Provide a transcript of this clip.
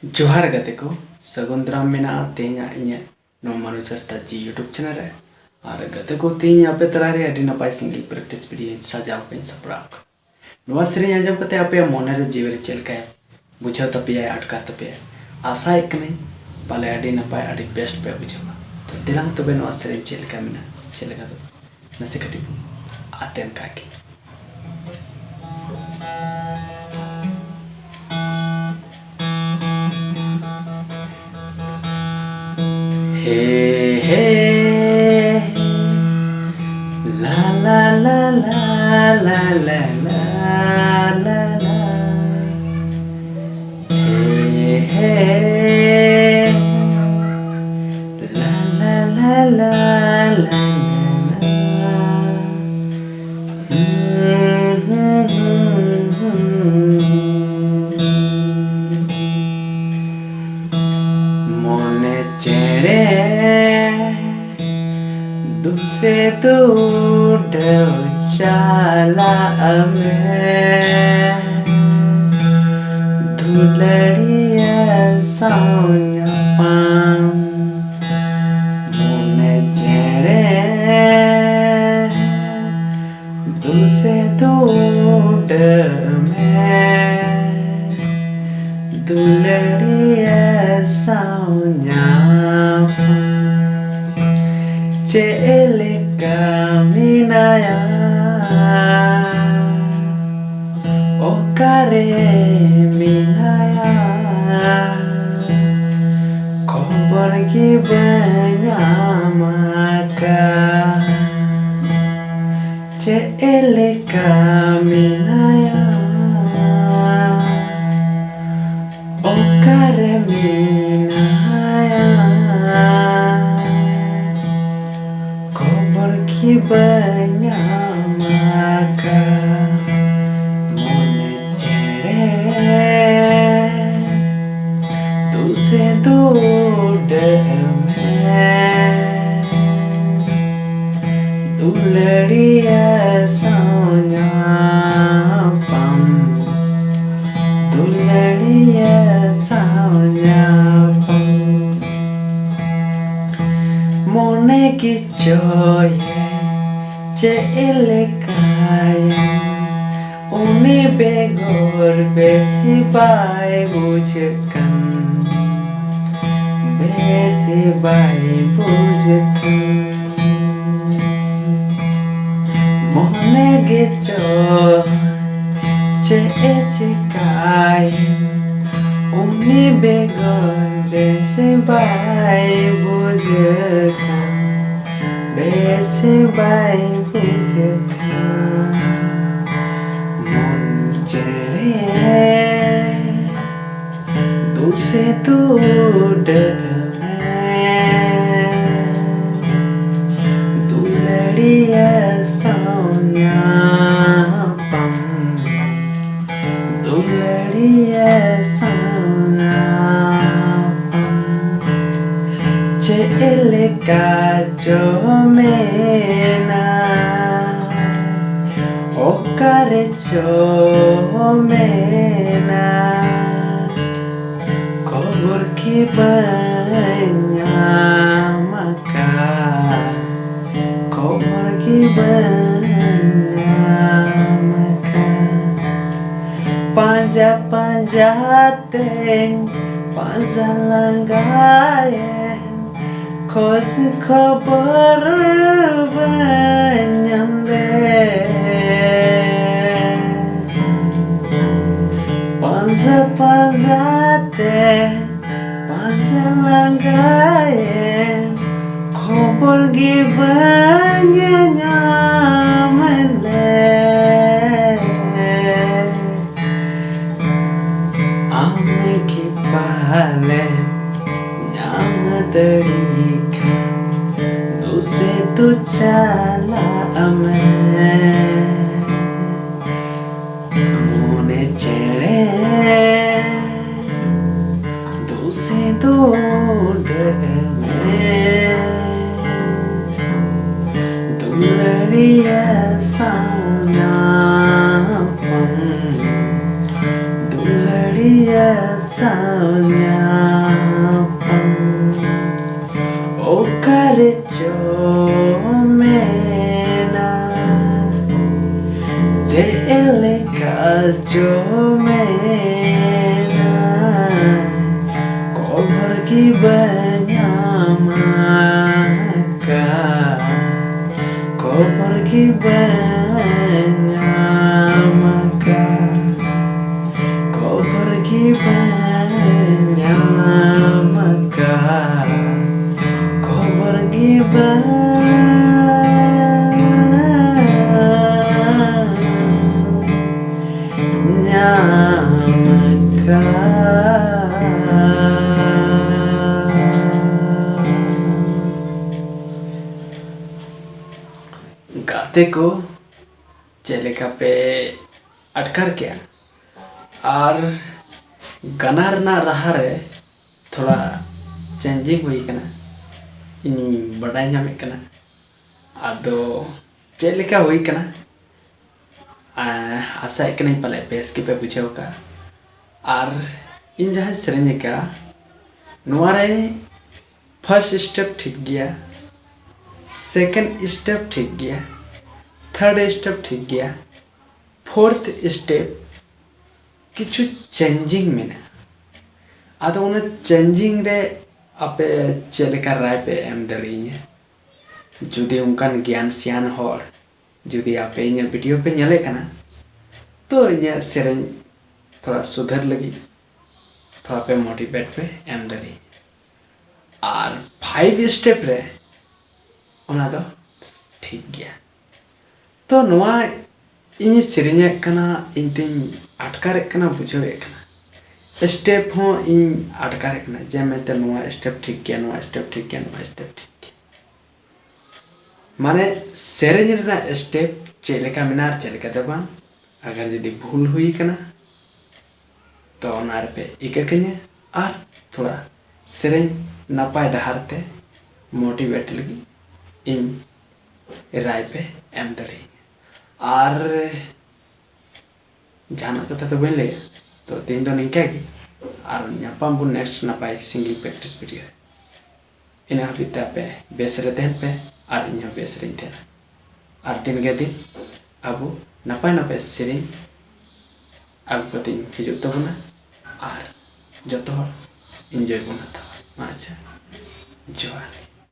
जोहार गते को सगुन दाराम मेना तेहना इᱧ नो मनोज हंसदा जी यूट्यूब चैनल रे और गते को तेहना आपे तला रे अडी नपाय सिंगल प्रैक्टिस वीडियो सजाव कई सपड़ा नवा सेरें आजम कते आपे मोने रे जीवे रे चलका बुझाव तपिया अटका तपिया आशा एकने पाले अडी नपाय अडी बेस्ट पे बुझावा तो दिलांग तबे नवा सेरें चलका मेना चलका तो नसे कटी आतेन काकी Hey, hey, la la la la la la la la la. Hey, hey, la la la la la la. Mone chere तुमसे दूर चला मैं धुलड़िया साउन्या पाम मोने चेहरे तुमसे दूर मैं धुलड़िया साउन्या Celika minaya Okare minaya Kau pergi benyamaka Celika minaya Okare minaya Ki benyamaka mone chere तुझसे दूर मैं दुलड़िया साउन्या पम दुलड़िया साउन्या पम मोने की चोय Celekaya Umi begor besi bai bujekan Besi bai bujekan Mone geco Ceekaya Umi begor besi bai bujekan Besi bai bujekan Mon chere तुझसे दूर मैं दुलड़िया साउन्या पम दुलड़िया साउन्या Celika jomena Okare jomena Kobor ki benyamaka Kobor ki benyamaka Panja-panja teng Panja langgayen खोज खबर बन्यम्बे Panza panzate Panza langgayen Khobor gibanya nyamale Ame ki pale Nyamadrika तुझसे तू चला मैं मोने चेहरे तुझसे दूर मैं दुलड़िया साउन्या पम दुलड़िया sao nyapam okare chomena jeleka chomena kobar ki banyamaka kobar ki banyamaka kobar ki banyamaka kobar ki banyamaka. गाते को चलेका पे अटकर क्या और गाना रना रहा रे थोड़ा चेंजिंग हुई कना इन बड़ाई नामे कना आदो चलेका हुई कना आशा एक नहीं पले बेस की पे बुझे का और इन जहाँ सेरेंज का नुआरे फर्स्ट स्टेप ठीक गया सेकंड स्टेप ठीक गया थर्ड स्टेप ठीक गया फोर्थ स्टेप किछु चेंजिंग में ना आदो उन्हें चेंजिंग रे आपे चलेका राय पे एम दली है जुदी उनका ज्ञान सियान होर जुदी आपे इन वीडियो पे nyale कना तो इन सेरेंज थोड़ा सुधर लगी थोड़ा पे मोटिवेट पे एम दली और 5 स्टेप रे उना दो ठीक गया तो नवा इन सेरेंज कना इन तीन अटकार कना बुझे कना स्टेप हो इन अटकार कना जे में ते नवा स्टेप ठीक गया नवा स्टेप ठीक गया नवा स्टेप ठीक गया माने सेरेंज रे स्टेप चलेका मिनार चलेका दबा अगर यदि भूल हुई कना तो नार पे इके कने और थोड़ा सेरेंज नपाय डहारते मोटिवेट लगी इन राय पे एम दड़ी और जाना कथा तो बन लेगा तो तीन तो निका की और यहाँ बुन नेक्स्ट नपाय सिंगल प्रैक्टिस वीडियो इन हफिते पे बेस रे तहन पे और इन बेस रे तहन और दिन के दिन अब नपाय नपाय सेरेंज अब कति हिजुग तबना और जो तो एंजॉय बना था अच्छा जोहार।